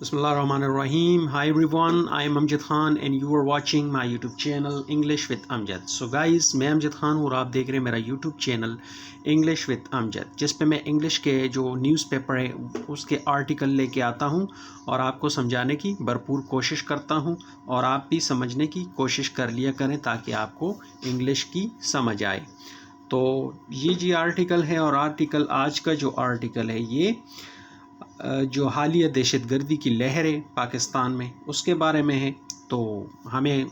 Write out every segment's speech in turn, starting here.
Bismillahirrahmanirrahim. Hi everyone, I am Amjad Khan and you are watching my YouTube channel English with Amjad. So guys, मैं अमजद खान हूँ और आप देख रहे हैं मेरा YouTube channel English with Amjad, जिस पे मैं इंग्लिश के जो न्यूज़पेपर है उसके आर्टिकल लेके आता हूँ और आपको समझाने की भरपूर कोशिश करता हूँ और आप भी समझने की कोशिश कर लिया करें ताकि आपको इंग्लिश की समझ आए। तो ये जी आर्टिकल है और आर्टिकल आज का जो आर्टिकल है ये जो हालिया दहशतगर्दी की लहर है पाकिस्तान में उसके बारे में है। तो हमें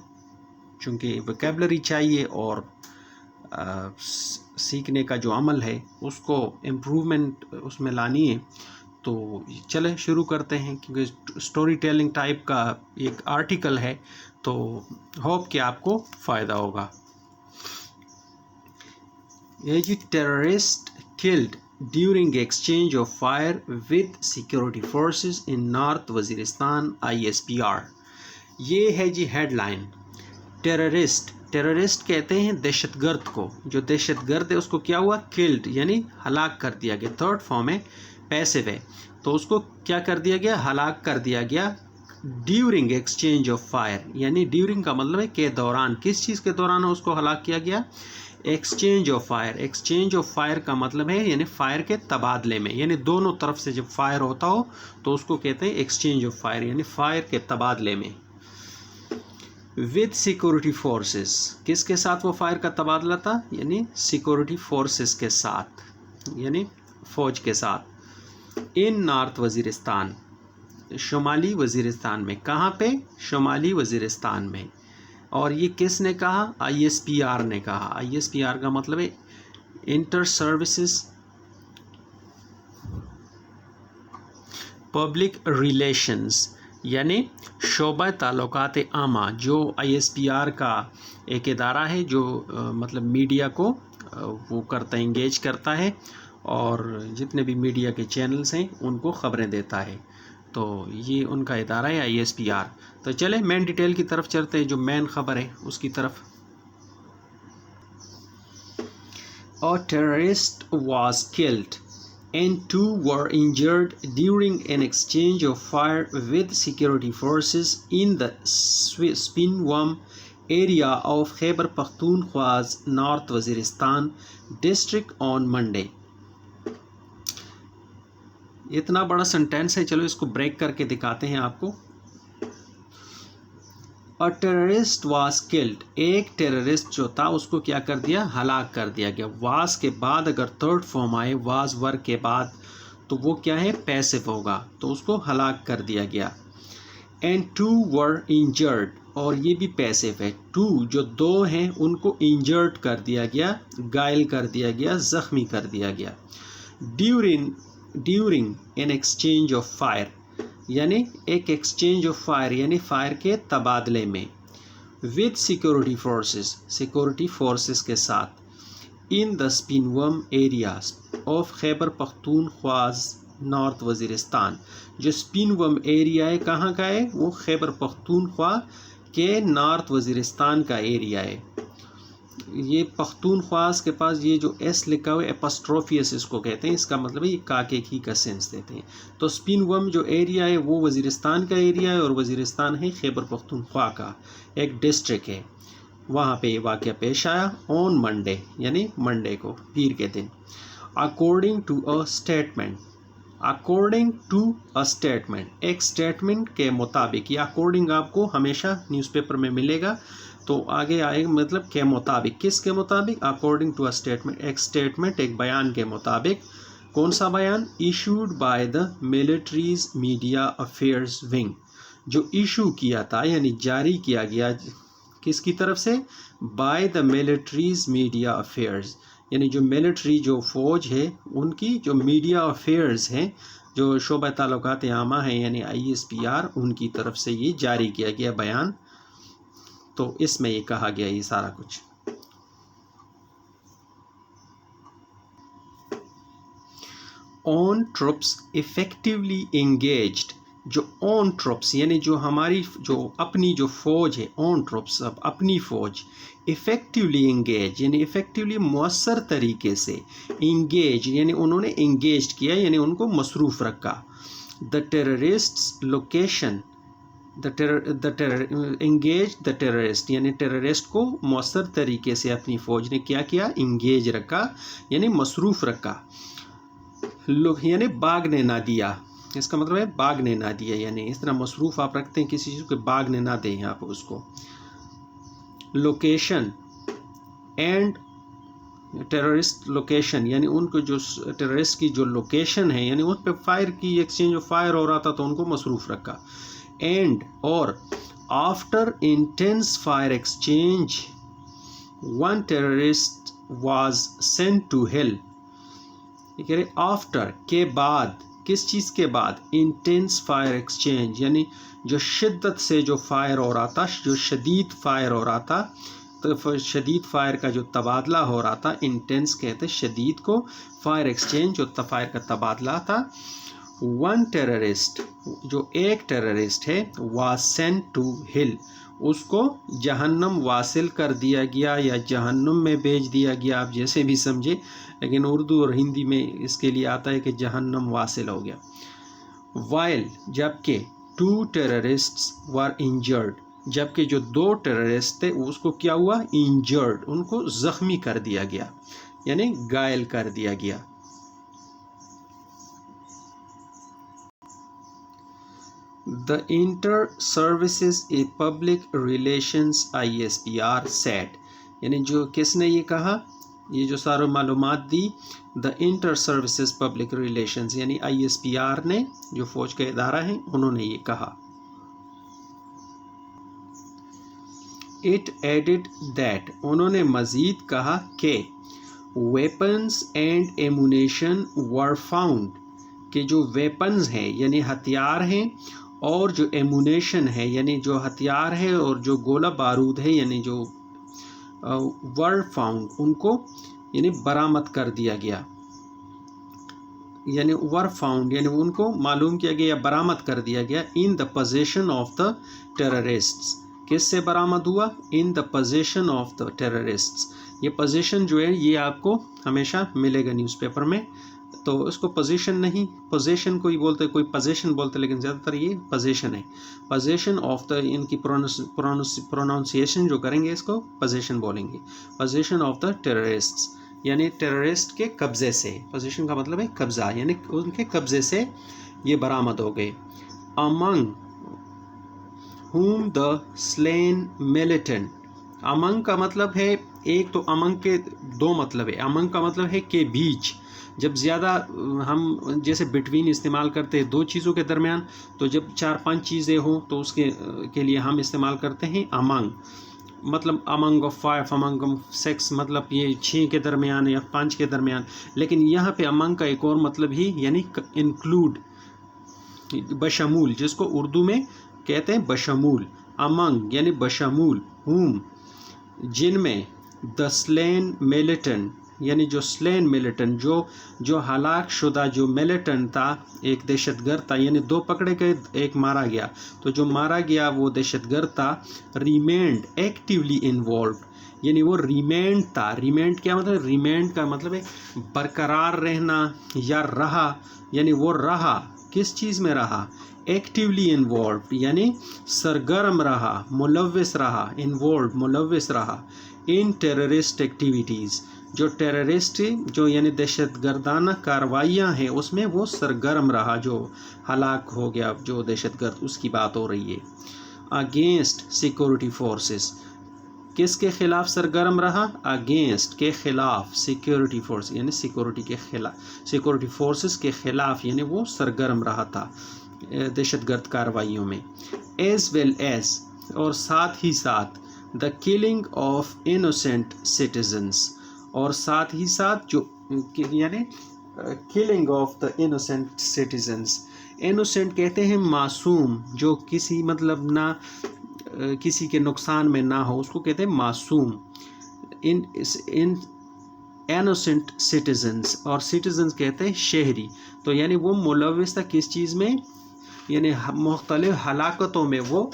चूँकि वोकैबलरी चाहिए और सीखने का जो अमल है उसको इम्प्रूवमेंट उसमें लानी है। तो चलें शुरू करते हैं क्योंकि स्टोरी टेलिंग टाइप का एक आर्टिकल है, तो होप कि आपको फ़ायदा होगा। ये जी terrorist killed during exchange of fire with security forces in north Waziristan ISPR। ये है जी हेडलाइन। टेररिस्ट कहते हैं दहशतगर्द को, जो दहशतगर्द है उसको क्या हुआ, किल्ड यानी हलाक कर दिया गया। थर्ड फॉर्म है, पैसिव है, तो उसको क्या कर दिया गया, हलाक कर दिया गया। ड्यूरिंग एक्सचेंज ऑफ फायर यानी ड्यूरिंग का मतलब है के दौरान, किस चीज़ के दौरान उसको हलाक किया गया, exchange of fire. Exchange of fire का मतलब है यानी फायर के तबादले में, यानी दोनों तरफ से जब फायर होता हो तो उसको कहते हैं एक्सचेंज ऑफ फायर, यानी फायर के तबादले में। विद सिक्योरिटी फोर्सेस, किसके साथ वो फायर का तबादला था, यानी सिक्योरिटी फोर्सेस के साथ, यानी फ़ौज के साथ। इन नॉर्थ वज़ीरिस्तान, शुमाली वज़ीरिस्तान में। कहाँ पे, शुमाली वज़ीरिस्तान में। और ये किसने कहा, ISPR ने कहा। ISPR का मतलब है इंटर सर्विसेज पब्लिक रिलेशंस, यानी शोबा ताल्लुकात आमा, जो ISPR का एक इदारा है जो मतलब मीडिया को वो करता है, इंगेज करता है और जितने भी मीडिया के चैनल्स हैं उनको ख़बरें देता है। तो ये उनका इदारा है ISPR। तो चले मेन डिटेल की तरफ चलते हैं, जो मेन ख़बर है उसकी तरफ। A terrorist was killed and 2 were injured during an exchange of fire with security forces in the Spinwam area of Khyber Pakhtunkhwa's North Waziristan district on Monday। इतना बड़ा सेंटेंस है, चलो इसको ब्रेक करके दिखाते हैं आपको। अ टेररिस्ट वाज किल्ड, एक टेररिस्ट जो था उसको क्या कर दिया, हलाक कर दिया गया। वाज के बाद अगर थर्ड फॉर्म आए, वाज वर्ग के बाद, तो वो क्या है, पैसिव होगा, तो उसको हलाक कर दिया गया। एंड 2 वर इंजर्ड, और ये भी पैसिव है। 2 जो 2 हैं उनको इंजर्ड कर दिया गया, घायल कर दिया गया, ज़ख्मी कर दिया गया। During an exchange of fire, यानी एक एक्सचेंज ऑफ फायर यानी फायर के तबादले में। With security forces, security forces के साथ। In the Spinwam areas of Khyber Pakhtunkhwa north Waziristan, जो स्पिनवम एरिया है कहाँ का है, वो खैबर पख्तूनख्वा के नॉर्थ वज़ीरिस्तान का एरिया है। ये पख्तूनख्वास के पास ये जो एस लिखा हुआ है एपस्ट्रोफियस इसको कहते हैं, इसका मतलब है ये काके की का सेंस देते हैं। तो स्पिनवम जो एरिया है वो वज़ीरिस्तान का एरिया है और वज़ीरिस्तान है खैबर पख्तूनख्वा का एक डिस्ट्रिक्ट है। वहाँ पे ये वाक़या पेश आया ऑन मंडे, यानी मंडे को, पीर के दिन। According to a statement, according to a statement, एक स्टेटमेंट के मुताबिक। ये अकॉर्डिंग आपको हमेशा न्यूज़पेपर में मिलेगा, तो आगे आएगा मतलब के मुताबिक, किस के मुताबिक, अकॉर्डिंग टू अ स्टेटमेंट, एक स्टेटमेंट, एक बयान के मुताबिक। कौन सा बयान, issued by the militaries media affairs wing, जो इशू किया था यानी जारी किया गया किसकी तरफ से, by the militaries media affairs, यानी जो मिलिट्री जो फ़ौज है उनकी जो मीडिया अफेयर्स हैं, जो शोबा ताल्लुकात आमा हैं यानी ISPR, उनकी तरफ से ये जारी किया गया बयान। तो इसमें ये कहा गया ये सारा कुछ। ऑन ट्रुप्स इफेक्टिवली एंगेज्ड, जो ऑन ट्रुप्स यानी जो हमारी जो अपनी जो फ़ौज है, ऑन ट्रुप्स अब अपनी फ़ौज, इफ़ेक्टिवली एंगेज यानी इफ़ेक्टिवली मौसर तरीके से, इंगेज यानी उन्होंने इंगेज किया यानी उनको मसरूफ़ रखा। the terrorists location engage the terrorist यानी टेररिस्ट को मौसर तरीके से अपनी फ़ौज ने क्या किया, इंगेज रखा यानी मसरूफ़ रखा, यानी भागने ना दिया। इसका मतलब है भागने ना दिया, यानी इस तरह मसरूफ़ आप रखते हैं किसी चीज़ को, भागने ना दें आप उसको। लोकेशन एंड टेररिस्ट लोकेशन यानी उनको जो टेररिस्ट की जो लोकेशन है यानी उन पर फायर की, एक्सचेंज ऑफ फायर हो रहा था तो उनको मसरूफ़ रखा। एंड और after intense fire exchange one terrorist was sent to hell. ये कह रहे आफ्टर के बाद, किस चीज़ के बाद, इंटेंस फायर एक्सचेंज यानी जो शिद्दत से जो फायर हो रहा था, जो शदीद फायर हो रहा था, तो शदीद फायर का जो तबादला हो रहा था, इंटेंस कहते शदीद को, फायर एक्सचेंज जो फायर का तबादला था। वन टेररिस्ट जो एक टेररिस्ट है, वाज सेंट टू हिल उसको जहन्नम वासिल कर दिया गया या जहन्नुम में भेज दिया गया, आप जैसे भी समझे, लेकिन उर्दू और हिंदी में इसके लिए आता है कि जहन्नम वासिल हो गया। वाइल जबकि टू टेररिस्ट्स वर इंजर्ड जबकि जो दो टेररिस्ट थे उसको क्या हुआ, इंजर्ड उनको ज़ख्मी कर दिया गया यानी घायल कर दिया गया। The Inter-Services Public Relations ISPR said यानी जो किसने ये कहा, ये जो सारे मालूमात दी, The Inter-Services Public Relations यानी ISPR ने, जो फौज का इदारा है, उन्होंने ये कहा। It added that उन्होंने मज़ीद कहा कि weapons and ammunition were found कि जो weapons हैं यानी हथियार हैं और जो एमुनेशन है यानी जो हथियार है और जो गोला बारूद है यानी जो वर फाउंड उनको यानी बरामद कर दिया गया, यानी वर फाउंड यानी उनको मालूम किया गया, बरामद कर दिया गया। In the position of the terrorists किससे बरामद हुआ, in the position of the terrorists. ये पोजीशन जो है ये आपको हमेशा मिलेगा न्यूज़पेपर में, तो इसको पोजीशन नहीं, पोजीशन कोई बोलते, कोई पोजीशन बोलते, लेकिन ज़्यादातर ये पोजीशन है। पोजीशन ऑफ द, इनकी प्रोनाउंसिएशन जो करेंगे इसको पोजीशन बोलेंगे। पोजीशन ऑफ द टेररिस्ट्स यानी टेररिस्ट के कब्ज़े से, पोजीशन का मतलब है कब्ज़ा, यानी उनके कब्ज़े से ये बरामद हो गए। Among whom the slain militant, among का मतलब है, एक तो अमंग के दो मतलब है, अमंग का मतलब है के बीच, जब ज़्यादा हम जैसे बिटवीन इस्तेमाल करते हैं दो चीज़ों के दरमियान, तो जब 4-5 चीज़ें हों तो उसके के लिए हम इस्तेमाल करते हैं अमंग, मतलब अमंग ऑफ 5, अमंग ऑफ 6, मतलब ये 6 के दरमियान या 5 के दरमियान। लेकिन यहाँ पे अमंग का एक और मतलब ही यानी इंक्लूड, बशमूल, जिसको उर्दू में कहते हैं बशमूल। अमंग यानी बशमूल, हुम जिनमें, द स्लेन मिलिटेंट यानी जो स्लेन मिलिटेंट जो हलाक शुदा जो मिलिटेंट था, एक दहशतगर्द था, यानी 2 पकड़े गए, एक मारा गया, तो जो मारा गया वो दहशतगर्द था। रिमेंड एक्टिवली इन्वॉल्व यानी वो रिमेंड था, रिमेंड क्या मतलब, रिमेंड का मतलब है बरकरार रहना या रहा, यानी वो रहा, किस चीज़ में रहा, एक्टिवली इन्वॉल्व यानी सरगर्म रहा, मुलव्विस रहा, इन्वॉल्व मुलव्विस रहा, इन टेररिस्ट एक्टिविटीज़ जो टेररिस्ट जो यानी दहशतगर्दाना कार्रवाइयाँ हैं उसमें वो सरगर्म रहा, जो हलाक हो गया जो दहशतगर्द, उसकी बात हो रही है। अगेंस्ट सिक्योरिटी फोर्सेस किसके खिलाफ सरगर्म रहा, अगेंस्ट के खिलाफ, सिक्योरिटी फोर्स यानी सिक्योरिटी के खिलाफ, सिक्योरिटी फोर्सेस के खिलाफ यानी वो सरगर्म रहा था दहशतगर्द कार्रवाइयों में। एज वेल एज और साथ ही साथ the killing of innocent citizens और साथ ही साथ जो यानी killing of the innocent citizens, innocent कहते हैं मासूम, जो किसी मतलब ना किसी के नुकसान में ना हो, उसको कहते हैं मासूम। इन इनोसेंट सिटीजन्स और सिटीजन्स कहते हैं शहरी, तो यानी वो मुलव्विस था किस चीज़ में, यानी मुख्तलिफ हलाकतों में वो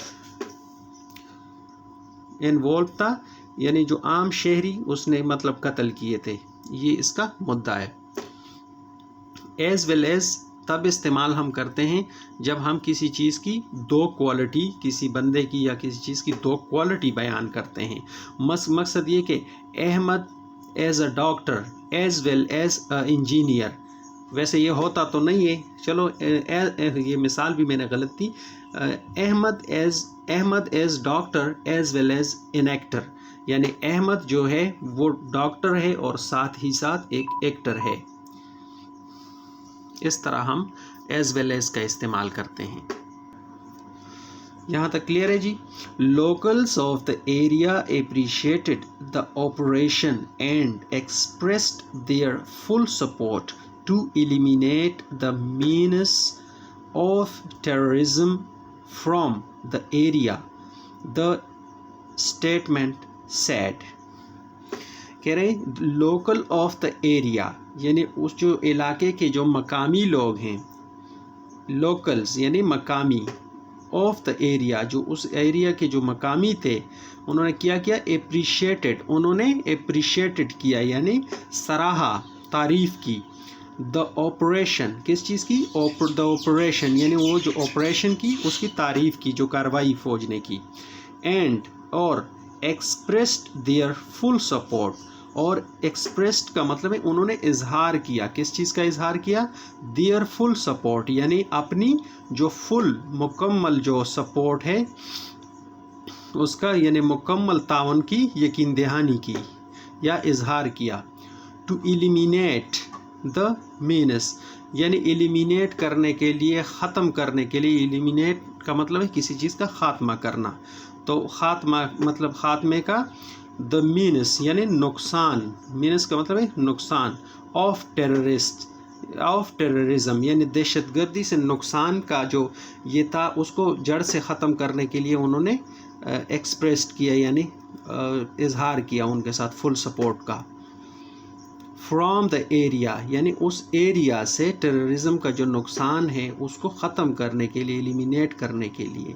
इन्वॉल्व था, यानी जो आम शहरी उसने मतलब कत्ल किए थे, ये इसका मुद्दा है। एज वेल एज تب استعمال ہم کرتے ہیں جب ہم کسی چیز کی دو کوالٹی، کسی بندے کی یا کسی چیز کی دو کوالٹی بیان کرتے ہیں. مقصد یہ کہ Ahmad as a doctor as well as a engineer. ویسے یہ ہوتا تو نہیں ہے، چلو یہ مثال بھی میں نے غلط تھی. Ahmad as doctor as well as an actor, یعنی احمد جو ہے وہ ڈاکٹر ہے اور ساتھ ہی ساتھ ایک ایکٹر ہے. اس طرح ہم ایز ویل ایز کا استعمال کرتے ہیں. یہاں تک کلیئر ہے جی. Locals of the area appreciated the operation and expressed their full support to eliminate the menace of terrorism from the area, the statement said. کہہ رہے ہیں لوکل آف دا ایریا یعنی اس جو علاقے کے جو مقامی لوگ ہیں، لوکلز یعنی مقامی، آف دا ایریا جو اس ایریا کے جو مقامی تھے، انہوں نے کیا اپریشیٹڈ، انہوں نے اپریشیٹڈ کیا یعنی سراہا، تعریف کی. دا آپریشن کس چیز کی؟ دا آپریشن یعنی وہ جو آپریشن کی اس کی تعریف کی، جو کارروائی فوج نے کی. اینڈ اور ایکسپریسڈ دیئر فل سپورٹ، اور ایکسپریسڈ کا مطلب ہے انہوں نے اظہار کیا. کس چیز کا اظہار کیا؟ دیئر فل سپورٹ یعنی اپنی جو فل مکمل جو سپورٹ ہے اس کا، یعنی مکمل تعاون کی یقین دہانی کی یا اظہار کیا. ٹو ایلیمینیٹ دا مینس یعنی ایلیمینیٹ کرنے کے لیے، ختم کرنے کے لیے. ایلیمینیٹ کا مطلب ہے کسی چیز کا خاتمہ کرنا، تو خاتمہ مطلب خاتمے کا. دا مینس یعنی نقصان، مینس کا مطلب ہے نقصان. آف ٹیررزم یعنی دہشت گردی سے نقصان کا جو یہ تھا اس کو جڑ سے ختم کرنے کے لیے انہوں نے ایکسپریسڈ کیا یعنی اظہار کیا ان کے ساتھ فل سپورٹ کا. فرام دا ایریا یعنی اس ایریا سے ٹیررزم کا جو نقصان ہے اس کو ختم کرنے کے لیے، ایلیمینیٹ کرنے کے لیے.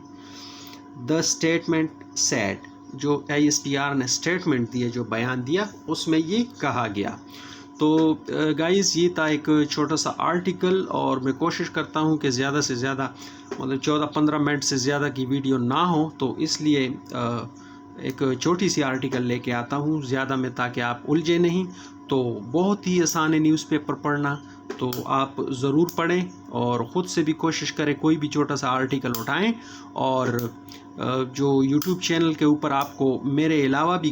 دا اسٹیٹمنٹ سیڈ جو ISPR نے اسٹیٹمنٹ دیا، جو بیان دیا، اس میں یہ کہا گیا. تو گائز یہ تھا ایک چھوٹا سا آرٹیکل، اور میں کوشش کرتا ہوں کہ زیادہ سے زیادہ مطلب 14-15 منٹ سے زیادہ کی ویڈیو نہ ہو، تو اس لیے ایک چھوٹی سی آرٹیکل لے کے آتا ہوں زیادہ میں، تاکہ آپ الجھے نہیں. تو بہت ہی آسان ہے نیوز پیپر پڑھنا، تو آپ ضرور پڑھیں اور خود سے بھی کوشش کریں کوئی بھی چھوٹا سا آرٹیکل اٹھائیں. اور جو یوٹیوب چینل کے اوپر آپ کو میرے علاوہ بھی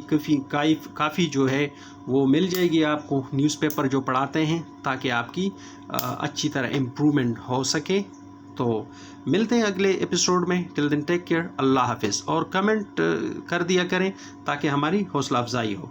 کافی جو ہے وہ مل جائے گی آپ کو نیوز پیپر جو پڑھاتے ہیں، تاکہ آپ کی اچھی طرح امپرومنٹ ہو سکے. تو ملتے ہیں اگلے ایپیسوڈ میں. ٹل دین ٹیک کیئر، اللہ حافظ. اور کمنٹ کر دیا کریں تاکہ ہماری حوصلہ افزائی ہو.